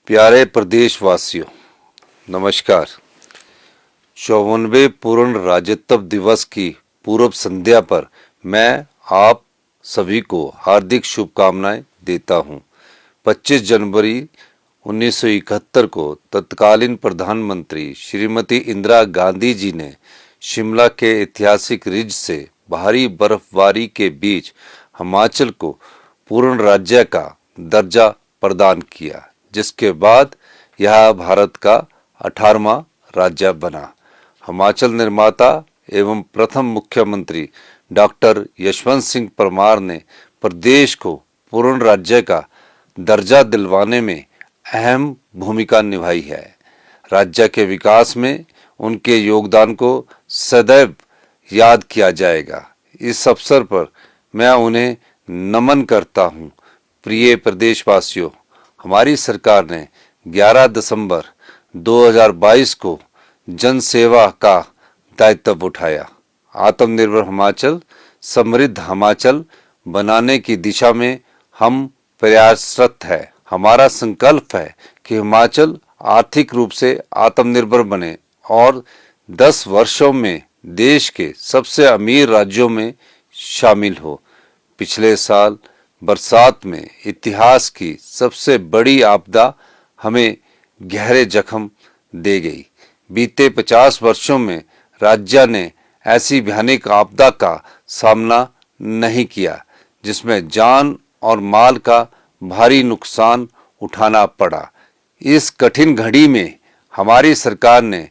प्यारे प्रदेशवासियों, नमस्कार। 54वें पूर्ण राज्योत्सव दिवस की पूर्व संध्या पर मैं आप सभी को हार्दिक शुभकामनाएं देता हूं। 25 जनवरी 1971 को तत्कालीन प्रधानमंत्री श्रीमती इंदिरा गांधी जी ने शिमला के ऐतिहासिक रिज से भारी बर्फबारी के बीच हिमाचल को पूर्ण राज्य का दर्जा प्रदान किया, जिसके बाद यह भारत का 18वां राज्य बना। हिमाचल निर्माता एवं प्रथम मुख्यमंत्री डॉक्टर यशवंत सिंह परमार ने प्रदेश को पूर्ण राज्य का दर्जा दिलवाने में अहम भूमिका निभाई है। राज्य के विकास में उनके योगदान को सदैव याद किया जाएगा। इस अवसर पर मैं उन्हें नमन करता हूं। प्रिय प्रदेशवासियों, हमारी सरकार ने 11 दिसंबर 2022 को जन सेवा का दायित्व उठाया। आत्मनिर्भर हिमाचल, समृद्ध हिमाचल बनाने की दिशा में हम प्रयासरत है। हमारा संकल्प है कि हिमाचल आर्थिक रूप से आत्मनिर्भर बने और 10 वर्षों में देश के सबसे अमीर राज्यों में शामिल हो। पिछले साल बरसात में इतिहास की सबसे बड़ी आपदा हमें गहरे जख्म दे गई। बीते 50 वर्षों में राज्य ने ऐसी भयानक आपदा का सामना नहीं किया जिसमें जान और माल का भारी नुकसान उठाना पड़ा। इस कठिन घड़ी में हमारी सरकार ने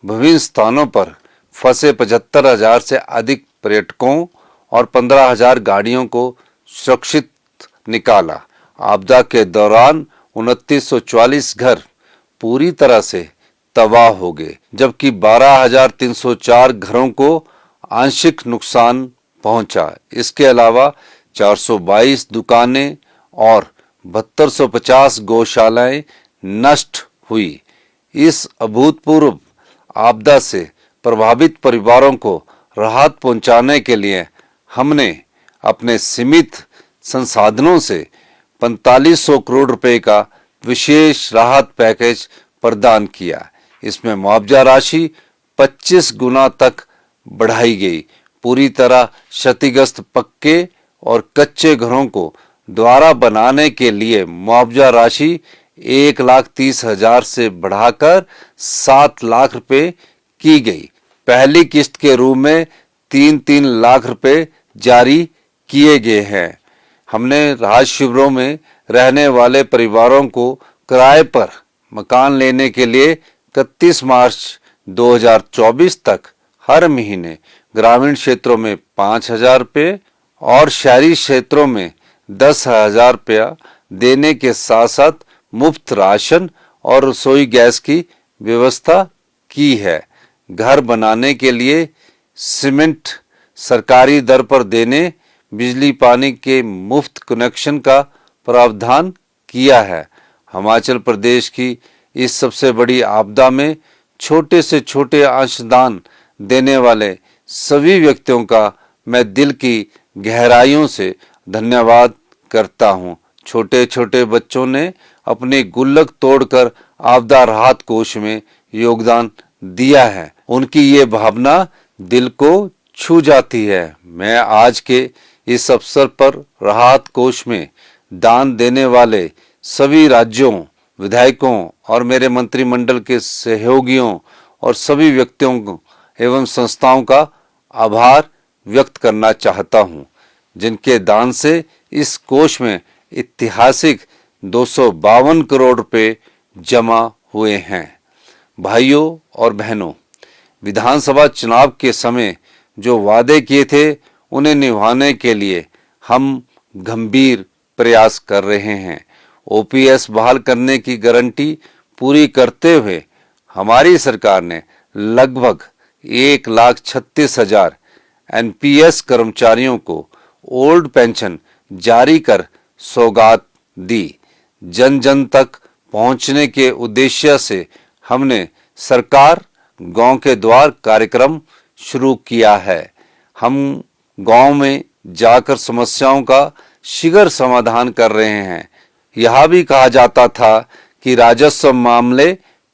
विभिन्न स्थानों पर फंसे 75,000 से अधिक पर्यटकों और 15,000 गाड़ियों को सुरक्षित निकाला। आपदा के दौरान 2940 घर पूरी तरह से तबाह हो गए, जबकि 12,304 घरों को आंशिक नुकसान पहुंचा। इसके अलावा 422 दुकानें और 7250 गौशालाएं नष्ट हुई। इस अभूतपूर्व आपदा से प्रभावित परिवारों को राहत पहुंचाने के लिए हमने अपने सीमित संसाधनों से 4500 करोड़ रुपए का विशेष राहत पैकेज प्रदान किया। इसमें मुआवजा राशि 25 गुना तक बढ़ाई गई। पूरी तरह क्षतिग्रस्त पक्के और कच्चे घरों को दोबारा बनाने के लिए मुआवजा राशि 1,30,000 से बढ़ाकर 7 लाख रुपए की गई। पहली किस्त के रूप में 3-3 लाख रुपए जारी किए गए हैं। हमने राहत शिविरों में रहने वाले परिवारों को किराए पर मकान लेने के लिए 31 मार्च 2024 तक हर महीने ग्रामीण क्षेत्रों में 5,000 रुपये और शहरी क्षेत्रों में 10,000 रुपया देने के साथ साथ मुफ्त राशन और रसोई गैस की व्यवस्था की है। घर बनाने के लिए सीमेंट सरकारी दर पर देने, बिजली पानी के मुफ्त कनेक्शन का प्रावधान किया है। हिमाचल प्रदेश की इस सबसे बड़ी आपदा में छोटे से छोटे अंशदान देने वाले सभी व्यक्तियों का मैं दिल की गहराइयों से धन्यवाद करता हूं। छोटे छोटे बच्चों ने अपनी गुल्लक तोड़कर आपदा राहत कोष में योगदान दिया है। उनकी ये भावना दिल को छू जाती है। मैं आज के इस अवसर पर राहत कोष में दान देने वाले सभी राज्यों, विधायकों और मेरे मंत्रिमंडल के सहयोगियों और सभी व्यक्तियों एवं संस्थाओं का आभार व्यक्त करना चाहता हूं, जिनके दान से इस कोष में ऐतिहासिक 252 करोड़ रुपए जमा हुए हैं। भाइयों और बहनों, विधानसभा चुनाव के समय जो वादे किए थे उन्हें निभाने के लिए हम गंभीर प्रयास कर रहे हैं। ओपीएस बहाल करने की गारंटी पूरी करते हुए हमारी सरकार ने लगभग 1,36,000 एनपीएस कर्मचारियों को ओल्ड पेंशन जारी कर सौगात दी। जन जन तक पहुंचने के उद्देश्य से हमने सरकार गांव के द्वार कार्यक्रम शुरू किया है। हम गांव में जाकर समस्याओं का शीघ्र समाधान कर रहे हैं। यह भी कहा जाता था कि राजस्व मामले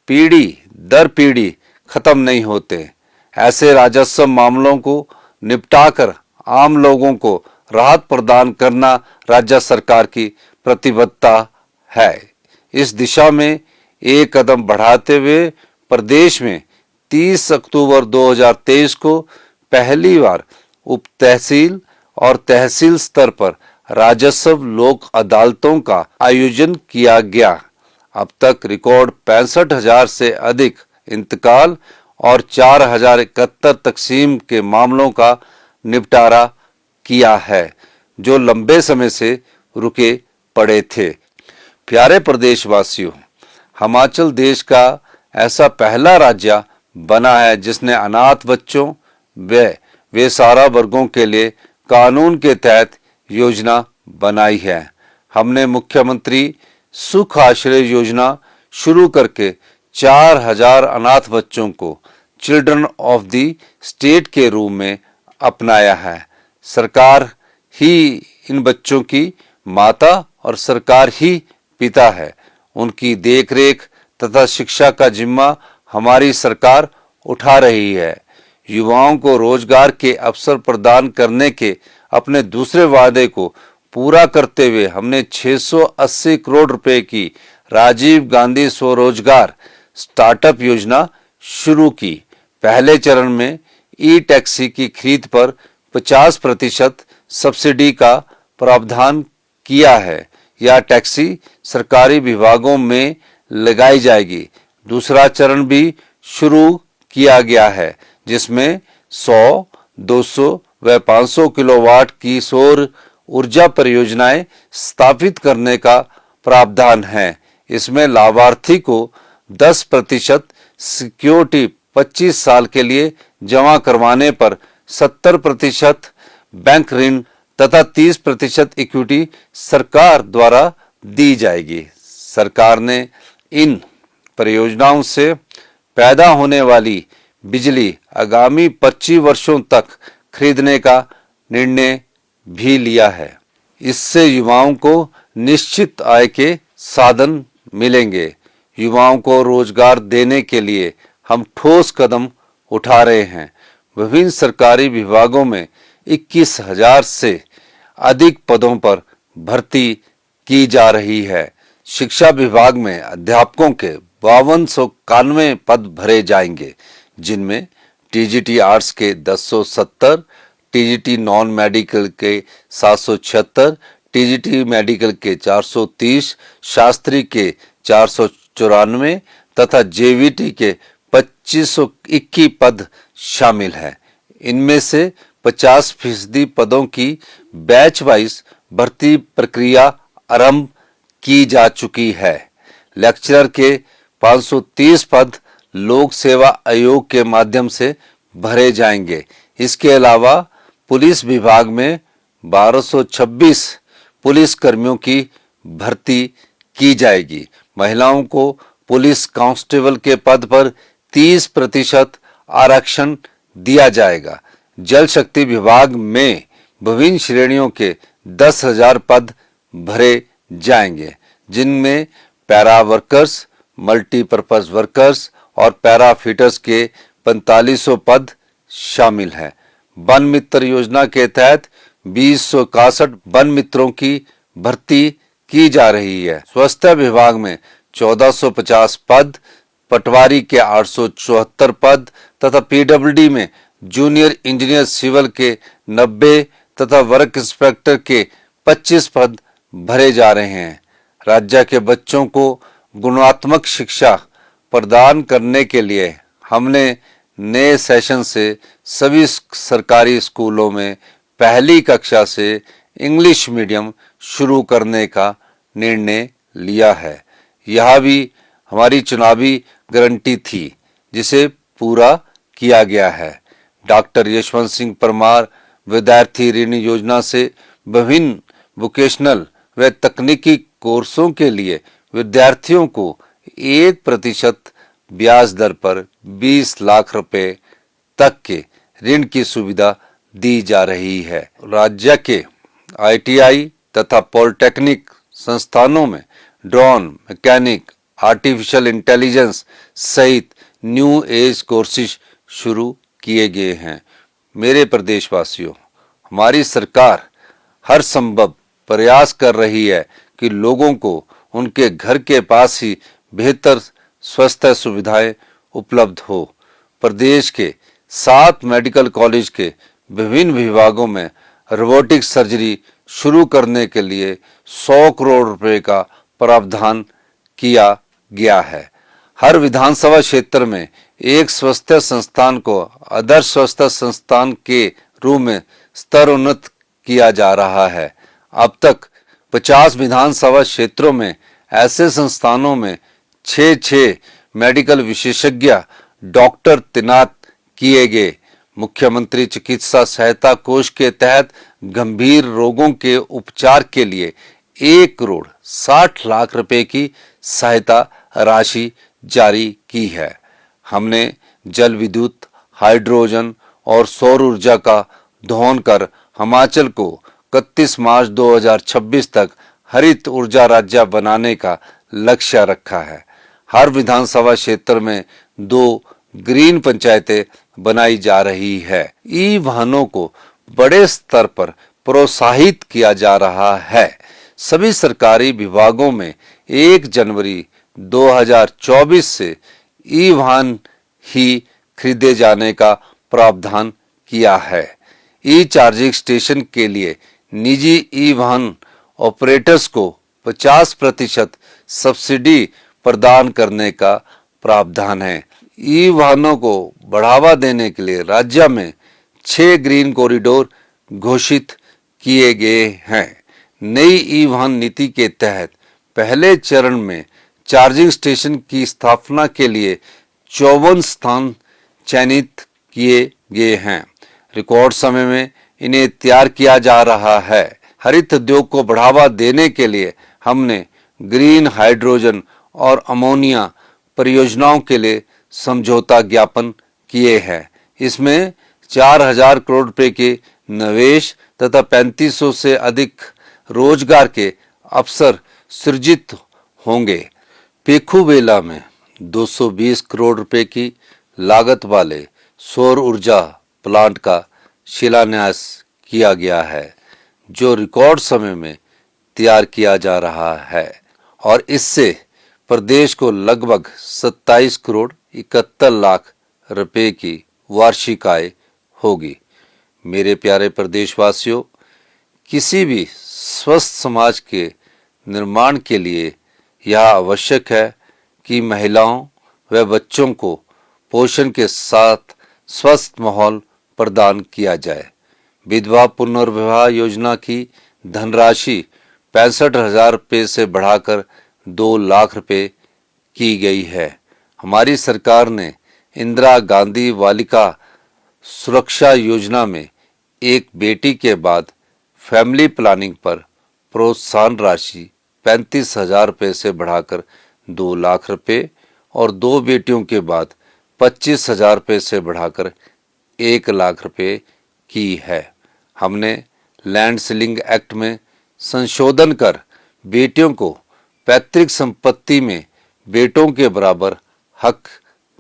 पीढ़ी दर पीढ़ी खत्म नहीं होते। ऐसे राजस्व मामलों को निपटाकर आम लोगों को राहत प्रदान करना राज्य सरकार की प्रतिबद्धता है। इस दिशा में एक कदम बढ़ाते हुए प्रदेश में 30 अक्टूबर 2023 को पहली बार उप तहसील और तहसील स्तर पर राजस्व लोक अदालतों का आयोजन किया गया। अब तक रिकॉर्ड 65,000 से अधिक इंतकाल और 4,071 तकसीम के मामलों का निपटारा किया है, जो लंबे समय से रुके पड़े थे। प्यारे प्रदेशवासियों, हिमाचल देश का ऐसा पहला राज्य बना है जिसने अनाथ बच्चों वे सारा वर्गों के लिए कानून के तहत योजना बनाई है। हमने मुख्यमंत्री सुख आश्रय योजना शुरू करके 4,000 अनाथ बच्चों को चिल्ड्रन ऑफ द स्टेट के रूप में अपनाया है। सरकार ही इन बच्चों की माता और सरकार ही पिता है। उनकी देखरेख तथा शिक्षा का जिम्मा हमारी सरकार उठा रही है। युवाओं को रोजगार के अवसर प्रदान करने के अपने दूसरे वादे को पूरा करते हुए हमने 680 करोड़ रुपए की राजीव गांधी स्वरोजगार स्टार्टअप योजना शुरू की। पहले चरण में ई टैक्सी की खरीद पर 50% सब्सिडी का प्रावधान किया है। यह टैक्सी सरकारी विभागों में लगाई जाएगी। दूसरा चरण भी शुरू किया गया है, जिसमें 100, 200 व 500 किलोवाट की सौर ऊर्जा परियोजनाएं स्थापित करने का प्रावधान है। इसमें लाभार्थी को 10% सिक्योरिटी 25 साल के लिए जमा करवाने पर 70% बैंक ऋण तथा 30% इक्विटी सरकार द्वारा दी जाएगी। सरकार ने इन परियोजनाओं से पैदा होने वाली बिजली आगामी 25 वर्षों तक खरीदने का निर्णय भी लिया है। इससे युवाओं को निश्चित आय के साधन मिलेंगे। युवाओं को रोजगार देने के लिए हम ठोस कदम उठा रहे हैं। विभिन्न सरकारी विभागों में 21,000 से अधिक पदों पर भर्ती की जा रही है। शिक्षा विभाग में अध्यापकों के 5291 पद भरे जाएंगे, जिनमें टीजीटी आर्ट्स के 1070, टीजीटी नॉन मेडिकल के 776, टीजीटी मेडिकल के 430, शास्त्री के 494 तथा जेवीटी के 2521 पद शामिल हैं। इनमें से 50% पदों की बैच वाइज भर्ती प्रक्रिया आरंभ की जा चुकी है। लेक्चरर के 530 पद लोक सेवा आयोग के माध्यम से भरे जाएंगे। इसके अलावा पुलिस विभाग में 1226 पुलिस कर्मियों की भर्ती की जाएगी। महिलाओं को पुलिस कांस्टेबल के पद पर 30% आरक्षण दिया जाएगा। जल शक्ति विभाग में विभिन्न श्रेणियों के 10,000 पद भरे जाएंगे, जिनमें पैरा वर्कर्स, मल्टीपर्पज वर्कर्स और पैरा फिटर्स के 4500 पद शामिल हैं। वन मित्र योजना के तहत 261 वन मित्रों की भर्ती की जा रही है। स्वास्थ्य विभाग में 1450 पद, पटवारी के 874 पद तथा पीडब्ल्यूडी में जूनियर इंजीनियर सिविल के 90 तथा वर्क इंस्पेक्टर के 25 पद भरे जा रहे हैं। राज्य के बच्चों को गुणात्मक शिक्षा प्रदान करने के लिए हमने नए सेशन से सभी सरकारी स्कूलों में पहली कक्षा से इंग्लिश मीडियम शुरू करने का निर्णय लिया है। यह भी हमारी चुनावी गारंटी थी, जिसे पूरा किया गया है। डॉक्टर यशवंत सिंह परमार विद्यार्थी ऋण योजना से विभिन्न वोकेशनल व तकनीकी कोर्सों के लिए विद्यार्थियों को 1% ब्याज दर पर 20 लाख रुपए तक के ऋण की सुविधा दी जा रही है। राज्य के आईटीआई तथा पॉलिटेक्निक संस्थानों में ड्रोन, मैकेनिक, आर्टिफिशियल इंटेलिजेंस सहित न्यू एज कोर्सेज शुरू किए गए हैं। मेरे प्रदेशवासियों, हमारी सरकार हर संभव प्रयास कर रही है कि लोगों को उनके घर के पास ही बेहतर स्वास्थ्य सुविधाएं उपलब्ध हो। प्रदेश के 7 मेडिकल कॉलेज के विभिन्न विभागों में रोबोटिक सर्जरी शुरू करने के लिए 100 करोड़ रुपए का प्रावधान किया गया है। हर विधानसभा क्षेत्र में एक स्वास्थ्य संस्थान को आदर्श स्वास्थ्य संस्थान के रूप में स्तरोन्नत किया जा रहा है। अब तक 50 विधानसभा क्षेत्रों में ऐसे संस्थानों में 6 मेडिकल विशेषज्ञ डॉक्टर तैनात किए गए। मुख्यमंत्री चिकित्सा सहायता कोष के तहत गंभीर रोगों के उपचार के लिए 1 करोड़ 60 लाख रुपए की सहायता राशि जारी की है। हमने जल विद्युत, हाइड्रोजन और सौर ऊर्जा का दोहन कर हिमाचल को 31 मार्च 2026 तक हरित ऊर्जा राज्य बनाने का लक्ष्य रखा है। हर विधानसभा क्षेत्र में 2 ग्रीन पंचायतें बनाई जा रही है। ई वाहनों को बड़े स्तर पर प्रोत्साहित किया जा रहा है। सभी सरकारी विभागों में 1 जनवरी 2024 से ई वाहन ही खरीदे जाने का प्रावधान किया है। ई चार्जिंग स्टेशन के लिए निजी ई वाहन ऑपरेटर्स को 50% सब्सिडी प्रदान करने का प्रावधान है। ई वाहनों को बढ़ावा देने के लिए राज्य में 6 ग्रीन कॉरिडोर घोषित किए गए हैं। नई ई वाहन नीति के तहत पहले चरण में चार्जिंग स्टेशन की स्थापना के लिए 54 स्थान चयनित किए गए हैं। रिकॉर्ड समय में इन्हें तैयार किया जा रहा है। हरित उद्योग को बढ़ावा देने के लिए हमने ग्रीन हाइड्रोजन और अमोनिया परियोजनाओं के लिए समझौता ज्ञापन किए हैं। इसमें 4000 करोड़ रुपए के निवेश तथा 3500 से अधिक रोजगार के अवसर सृजित होंगे। पेखुवेला में 220 करोड़ रुपए की लागत वाले सौर ऊर्जा प्लांट का शिलान्यास किया गया है, जो रिकॉर्ड समय में तैयार किया जा रहा है और इससे प्रदेश को लगभग 27 करोड़ 71 लाख रुपए की वार्षिक आय होगी। मेरे प्यारे प्रदेशवासियों, किसी भी स्वस्थ समाज के निर्माण के लिए यह आवश्यक है कि महिलाओं व बच्चों को पोषण के साथ स्वस्थ माहौल प्रदान किया जाए। विधवा पुनर्विवाह योजना की धनराशि 65,000 रुपये से बढ़ाकर 2 लाख रुपए की गई है। हमारी सरकार ने इंदिरा गांधी बालिका सुरक्षा योजना में एक बेटी के बाद फैमिली प्लानिंग पर प्रोत्साहन राशि 35,000 रुपये से बढ़ाकर 2 लाख रुपए और 2 बेटियों के बाद 25,000 रुपये से बढ़ाकर 1 लाख रुपए की है। हमने लैंड सीलिंग एक्ट में संशोधन कर बेटियों को पैतृक संपत्ति में बेटों के बराबर हक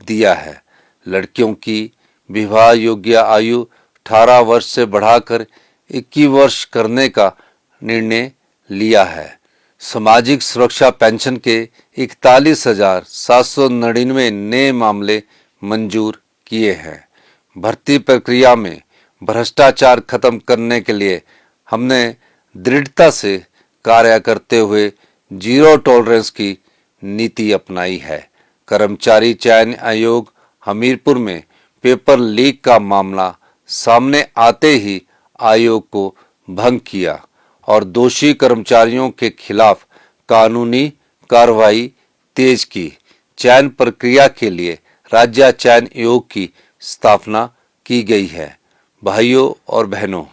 दिया है। लड़कियों की विवाह योग्य आयु 18 वर्ष से बढ़ाकर 21 वर्ष करने का निर्णय लिया है। सामाजिक सुरक्षा पेंशन के 41,799 नए मामले मंजूर किए हैं। भर्ती प्रक्रिया में भ्रष्टाचार खत्म करने के लिए हमने दृढ़ता से कार्य करते हुए जीरो टॉलरेंस की नीति अपनाई है। कर्मचारी चयन आयोग हमीरपुर में पेपर लीक का मामला सामने आते ही आयोग को भंग किया और दोषी कर्मचारियों के खिलाफ कानूनी कार्रवाई तेज की। चयन प्रक्रिया के लिए राज्य चयन आयोग की स्थापना की गई है। भाइयों और बहनों,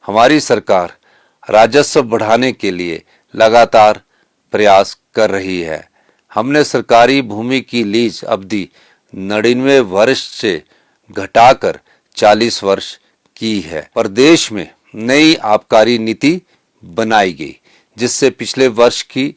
हमारी सरकार राजस्व बढ़ाने के लिए लगातार प्रयास कर रही है। हमने सरकारी भूमि की लीज अवधि 99 वर्ष से घटाकर 40 वर्ष की है। प्रदेश में नई आबकारी नीति बनाई गई, जिससे पिछले वर्ष की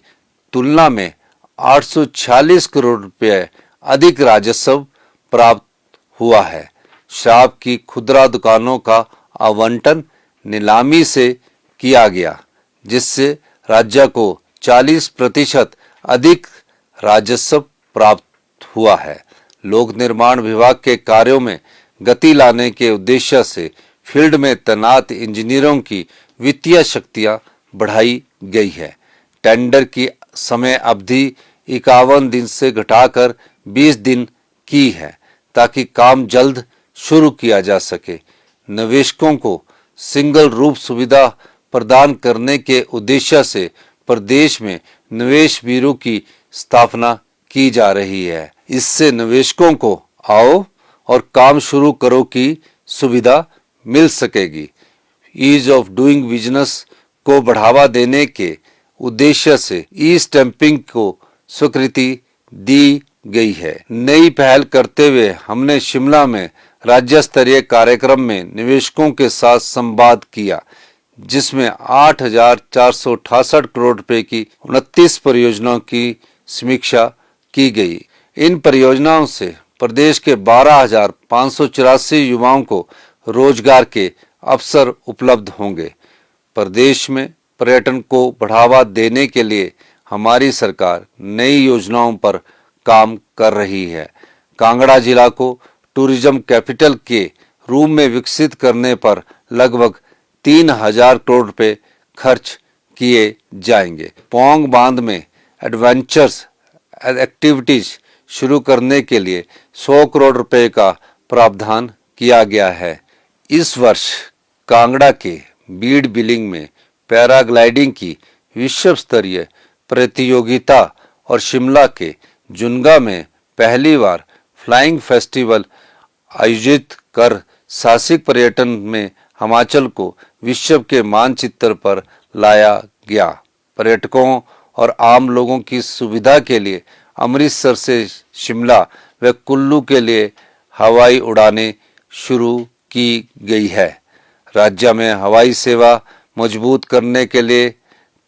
तुलना में 846 करोड़ रुपए अधिक राजस्व प्राप्त हुआ है। शराब की खुदरा दुकानों का आवंटन नीलामी से किया गया, जिससे राज्य को 40% अधिक राजस्व प्राप्त हुआ है। लोक निर्माण विभाग के कार्यों में गति लाने के उद्देश्य से फील्ड में तैनात इंजीनियरों की वित्तीय शक्तियां बढ़ाई गई है। टेंडर की समय अवधि 51 दिन से घटाकर 20 दिन की है, ताकि काम जल्द शुरू किया जा सके। निवेशकों को सिंगल रूप सुविधा प्रदान करने के उद्देश्य से प्रदेश में निवेश ब्यूरो की स्थापना की जा रही है। इससे निवेशकों को आओ और काम शुरू करो की सुविधा मिल सकेगी। ईज ऑफ डूइंग बिजनेस को बढ़ावा देने के उद्देश्य से ई स्टैंपिंग को स्वीकृति दी गई है। नई पहल करते हुए हमने शिमला में राज्य स्तरीय कार्यक्रम में निवेशकों के साथ संवाद किया, जिसमें 8,468 करोड़ रुपए की 29 परियोजनाओं की समीक्षा की गई। इन परियोजनाओं से प्रदेश के 12,584 युवाओं को रोजगार के अवसर उपलब्ध होंगे। प्रदेश में पर्यटन को बढ़ावा देने के लिए हमारी सरकार नई योजनाओं पर काम कर रही है। कांगड़ा जिला को टूरिज्म कैपिटल के रूप में विकसित करने पर लगभग 3,000 करोड़ रुपए खर्च किए जाएंगे। पौंग बांध में एडवेंचर्स एक्टिविटीज शुरू करने के लिए 100 करोड़ रुपए का प्रावधान किया गया है। इस वर्ष कांगड़ा के बीड बिलिंग में पैराग्लाइडिंग की विश्व स्तरीय प्रतियोगिता और शिमला के जुनगा में पहली बार फ्लाइंग फेस्टिवल आयोजित कर साहसिक पर्यटन में हिमाचल को विश्व के मानचित्र पर लाया गया। पर्यटकों और आम लोगों की सुविधा के लिए अमृतसर से शिमला व कुल्लू के लिए हवाई उड़ानें शुरू की गई है। राज्य में हवाई सेवा मजबूत करने के लिए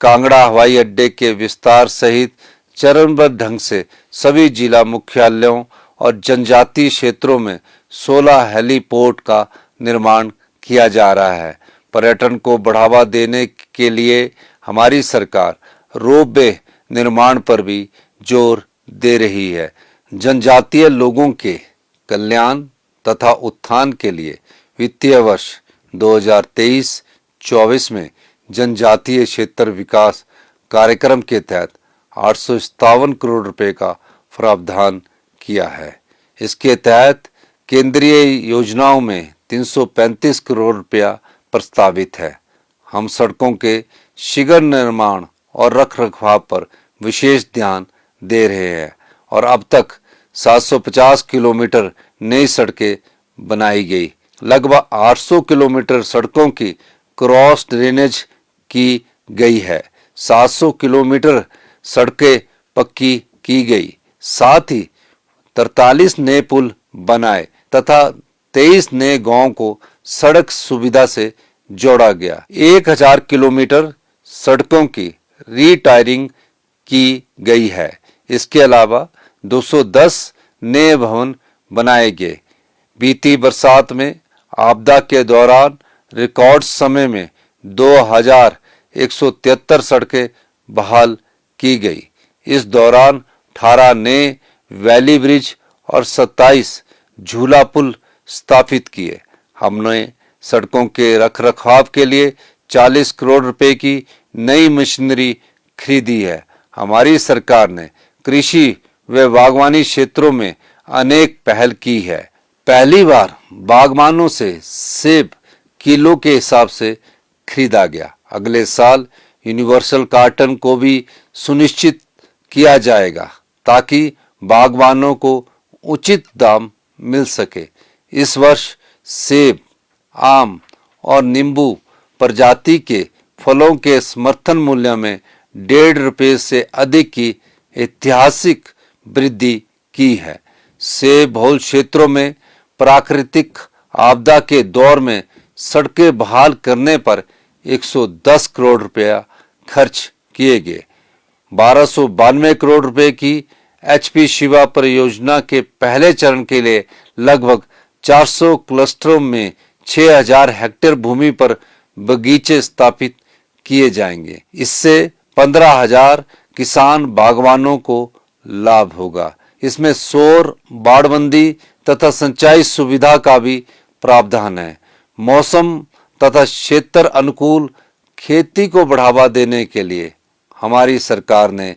कांगड़ा हवाई अड्डे के विस्तार सहित चरणबद्ध ढंग से सभी जिला मुख्यालयों और जनजातीय क्षेत्रों में 16 हेलीपोर्ट का निर्माण किया जा रहा है। पर्यटन को बढ़ावा देने के लिए हमारी सरकार रोपवे निर्माण पर भी जोर दे रही है। जनजातीय लोगों के कल्याण तथा उत्थान के लिए वित्तीय वर्ष 2023-24 में जनजातीय क्षेत्र विकास कार्यक्रम के तहत 857 करोड़ रुपए का प्रावधान किया है। इसके तहत केंद्रीय योजनाओं में 335 करोड़ रुपया प्रस्तावित है। हम सड़कों के शीघ्र निर्माण और रखरखाव पर विशेष ध्यान दे रहे हैं और अब तक 750 किलोमीटर नई सड़कें बनाई गई। लगभग 800 किलोमीटर सड़कों की क्रॉस ड्रेनेज की गई है। 700 किलोमीटर सड़कें पक्की की गई। साथ ही 43 नए पुल बनाए तथा 23 नए गांवों को सड़क सुविधा से जोड़ा गया। 1000 किलोमीटर सड़कों की रीटायरिंग की गई है। इसके अलावा 210 नए भवन बनाए गए। बीती बरसात में आपदा के दौरान रिकॉर्ड समय में 2173 सड़कें बहाल की गई। इस दौरान 18 नए वैली ब्रिज और 27 झूला पुल स्थापित किए। हमने सड़कों के रखरखाव के लिए 40 करोड़ रुपए की नई मशीनरी खरीदी है। हमारी सरकार ने कृषि व बागवानी क्षेत्रों में अनेक पहल की है। पहली बार बागवानों से सेब किलो के हिसाब से खरीदा गया। अगले साल यूनिवर्सल कार्टन को भी सुनिश्चित किया जाएगा ताकि बागवानों को उचित दाम मिल सके। इस वर्ष सेब, आम और नींबू प्रजाति के फलों के समर्थन मूल्य में 1.5 रुपये से अधिक की ऐतिहासिक वृद्धि की है। सेब बहुल क्षेत्रों में प्राकृतिक आपदा के दौर में सड़कें बहाल करने पर 110 करोड़ रुपया खर्च किए गए। 1292 करोड़ रुपए की HP शिवा परियोजना के पहले चरण के लिए लगभग 400 क्लस्टरों में 6000 हेक्टेयर भूमि पर बगीचे स्थापित किए जाएंगे। इससे 15,000 किसान बागवानों को लाभ होगा। इसमें सौर, बाड़बंदी तथा सिंचाई सुविधा का भी प्रावधान है। मौसम तथा क्षेत्र अनुकूल खेती को बढ़ावा देने के लिए हमारी सरकार ने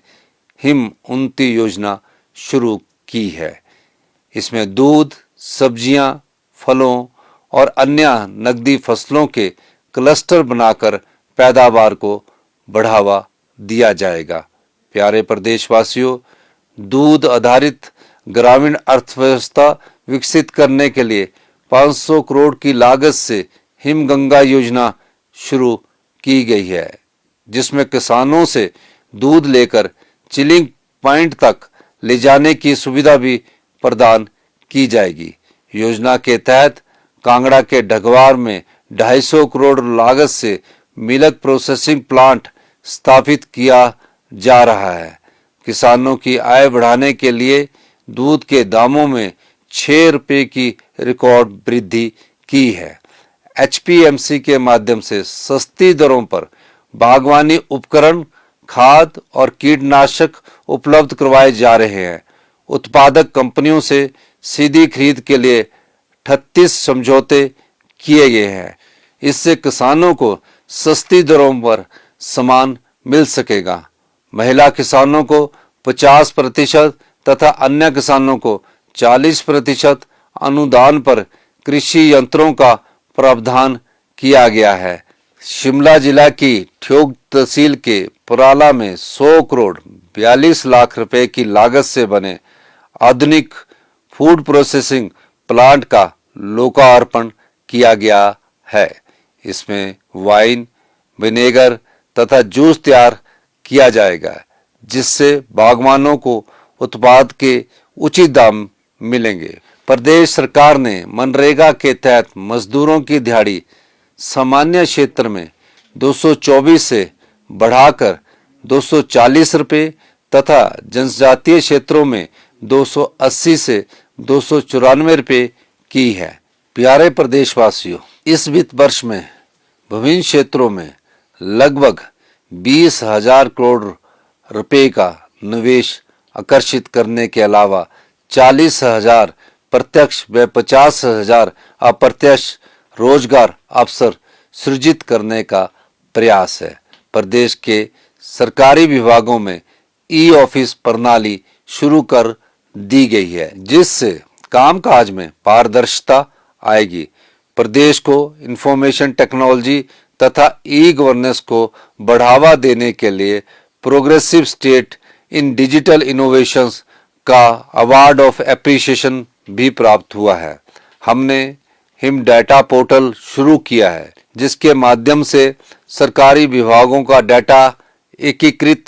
हिम उन्नति योजना शुरू की है। इसमें दूध, सब्जियां, फलों और अन्य नकदी फसलों के क्लस्टर बनाकर पैदावार को बढ़ावा दिया जाएगा। प्यारे प्रदेशवासियों, दूध आधारित ग्रामीण अर्थव्यवस्था विकसित करने के लिए 500 करोड़ की लागत से हिमगंगा योजना शुरू की गई है, जिसमें किसानों से दूध लेकर चिलिंग पॉइंट तक ले जाने की सुविधा भी प्रदान की जाएगी। योजना के तहत कांगड़ा के ढगवार में 250 करोड़ लागत से मिल्क प्रोसेसिंग प्लांट स्थापित किया जा रहा है। किसानों की आय बढ़ाने के लिए दूध के दामों में 6 रुपए की रिकॉर्ड वृद्धि की है। HPMC के माध्यम से सस्ती दरों पर बागवानी उपकरण, खाद और कीटनाशक उपलब्ध करवाए जा रहे हैं। उत्पादक कंपनियों से सीधी खरीद के लिए 38 समझौते किए गए हैं। इससे किसानों को सस्ती दरों पर सामान मिल सकेगा। महिला किसानों को 50% तथा अन्य किसानों को 40% अनुदान पर कृषि यंत्रों का प्रावधान किया गया है। शिमला जिला की ठियोग तहसील के पुराला में 100 करोड़ 42 लाख रुपए की लागत से बने आधुनिक फूड प्रोसेसिंग प्लांट का लोकार्पण किया गया है। इसमें वाइन, विनेगर तथा जूस तैयार किया जाएगा, जिससे बागवानों को उत्पाद के उचित दाम मिलेंगे। प्रदेश सरकार ने मनरेगा के तहत मजदूरों की दिहाड़ी सामान्य क्षेत्र में 224 से बढ़ाकर 240 रुपये तथा जनजातीय क्षेत्रों में 280 से 294 रुपये की है। प्यारे प्रदेशवासियों, इस वित्त वर्ष में विभिन्न क्षेत्रों में लगभग 20,000 करोड़ रुपए का निवेश आकर्षित करने के अलावा 40,000 प्रत्यक्ष व 50,000 अप्रत्यक्ष रोजगार अवसर सृजित करने का प्रयास है। प्रदेश के सरकारी विभागों में ई-ऑफिस प्रणाली शुरू कर दी गई है, जिससे कामकाज में पारदर्शिता आएगी। प्रदेश को इंफॉर्मेशन टेक्नोलॉजी तथा ई गवर्नेंस को बढ़ावा देने के लिए progressive state in digital innovations का अवार्ड ऑफ एप्रिसिएशन भी प्राप्त हुआ है। हमने हिम डाटा पोर्टल शुरू किया है, जिसके माध्यम से सरकारी विभागों का डाटा एकीकृत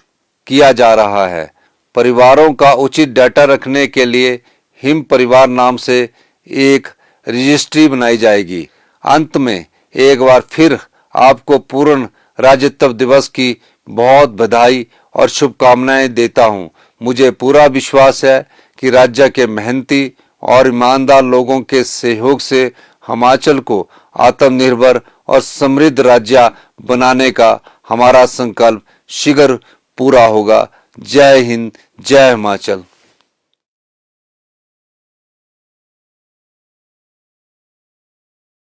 किया जा रहा है। परिवारों का उचित डाटा रखने के लिए हिम परिवार नाम से एक रजिस्ट्री बनाई जाएगी। अंत में एक बार फिर आपको पूर्ण राज्यत्व दिवस की बहुत बधाई और शुभकामनाएं देता हूं। मुझे पूरा विश्वास है कि राज्य के मेहनती और ईमानदार लोगों के सहयोग से हिमाचल को आत्मनिर्भर और समृद्ध राज्य बनाने का हमारा संकल्प शीघ्र पूरा होगा। जय हिंद, जय हिमाचल।